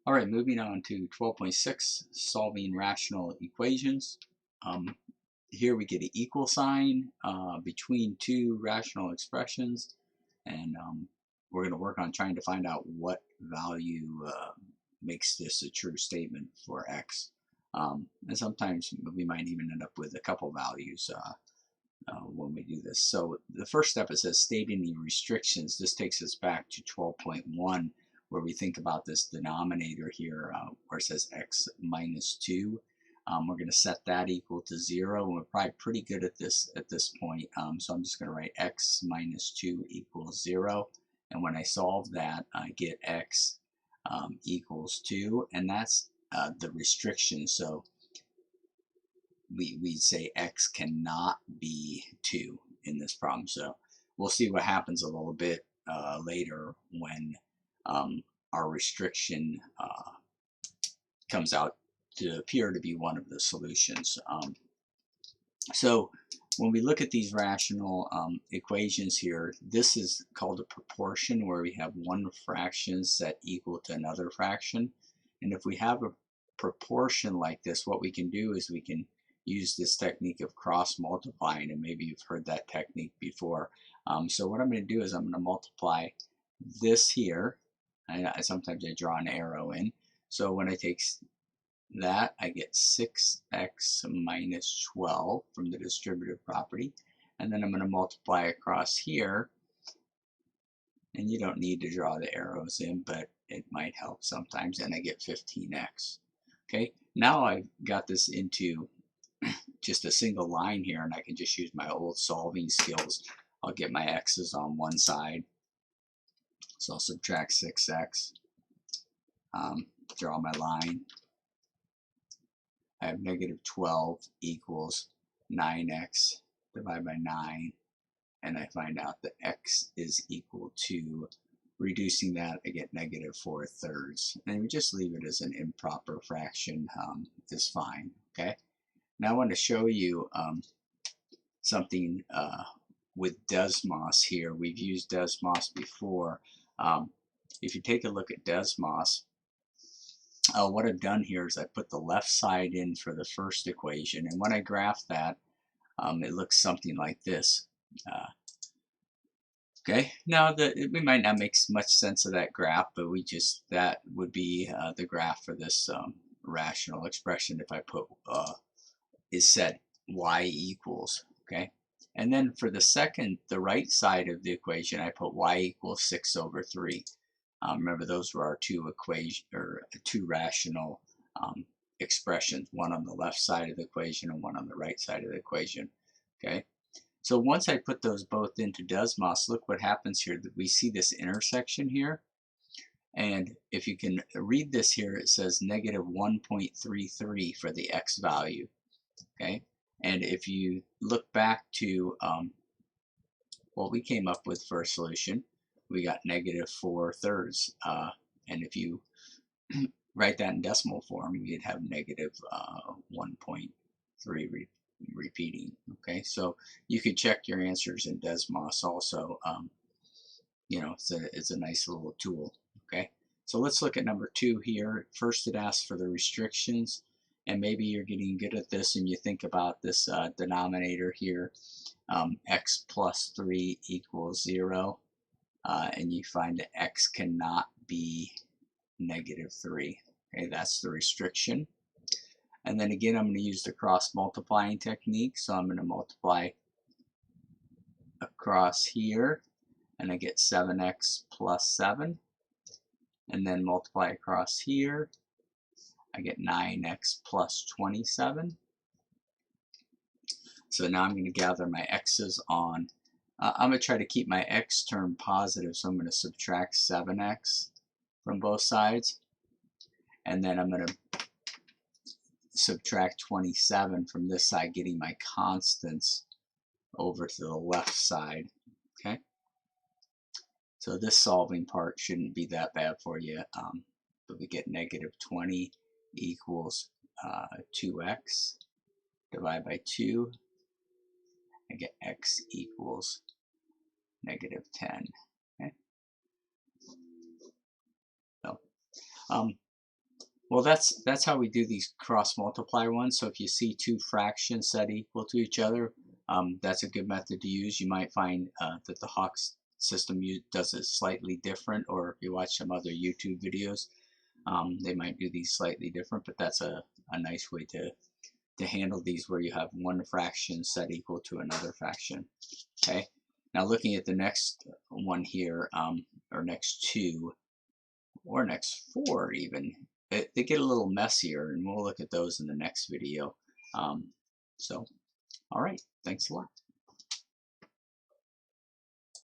All right, moving on to 12.6, solving rational equations. Um, Here we get an equal sign between two rational expressions, and we're going to work on trying to find out what value makes this a true statement for x. And sometimes we might even end up with a couple values when we do this. So the first step, it says state any restrictions. This takes us back to 12.1, where we think about this denominator here where it says x minus 2. We're going to set that equal to 0, and we're probably pretty good at this point. So I'm just going to write x minus 2 equals 0. And when I solve that, I get x equals 2, and that's the restriction. So we say x cannot be 2 in this problem. So we'll see what happens a little bit later when our restriction comes out to appear to be one of the solutions. So when we look at these rational equations here, this is called a proportion, where we have one fraction set equal to another fraction. And if we have a proportion like this, what we can do is we can use this technique of cross multiplying, and maybe you've heard that technique before. So what I'm going to do is I'm going to multiply this here. Sometimes I draw an arrow in. So when I take that, I get 6x minus 12 from the distributive property. And then I'm going to multiply across here. And you don't need to draw the arrows in, but it might help sometimes. And I get 15x. Okay, now I've got this into just a single line here, and I can just use my old solving skills. I'll get my x's on one side. So I'll subtract 6x, draw my line. I have negative 12 equals 9x divided by 9, and I find out that x is equal to, reducing that, I get negative 4/3. And we just leave it as an improper fraction is fine. Okay. Now I want to show you something with Desmos here. We've used Desmos before. If you take a look at Desmos, what I've done here is I put the left side in for the first equation, and when I graph that, it looks something like this. Okay, now we might not make much sense of that graph, but that would be the graph for this rational expression if I put is set y equals, okay? And then for the right side of the equation, I put y equals 6/3. Remember, those were our two rational expressions, one on the left side of the equation and one on the right side of the equation, okay? So once I put those both into Desmos, look what happens here. We see this intersection here. And if you can read this here, it says negative 1.33 for the x value. Okay, and if you look back to what we came up with for a solution, we got negative 4/3. And if you write that in decimal form, you'd have negative 1.3 repeating. Okay, so you could check your answers in Desmos also. You know, it's a nice little tool. Okay, so let's look at number 2 here. First, it asks for the restrictions, and maybe you're getting good at this and you think about this denominator here, x plus 3 equals 0, and you find that x cannot be negative 3. Okay, that's the restriction. And then again, I'm going to use the cross multiplying technique. So I'm going to multiply across here, and I get 7x plus 7. And then multiply across here, I get 9x plus 27. So now I'm going to gather my x's on. I'm going to try to keep my x term positive, so I'm going to subtract 7x from both sides. And then I'm going to subtract 27 from this side, getting my constants over to the left side. Okay. So this solving part shouldn't be that bad for you, but we get negative 20 equals 2x divided by 2. I get x equals negative 10. Okay. So Well, that's how we do these cross multiply ones. So if you see two fractions set equal to each other, that's a good method to use. You might find that the Hawks system does it slightly different, or if you watch some other YouTube videos, they might do these slightly different, but that's a nice way to handle these where you have one fraction set equal to another fraction. Okay, now looking at the next one here, or next two, or next four even, they get a little messier, and we'll look at those in the next video. So, all right, thanks a lot.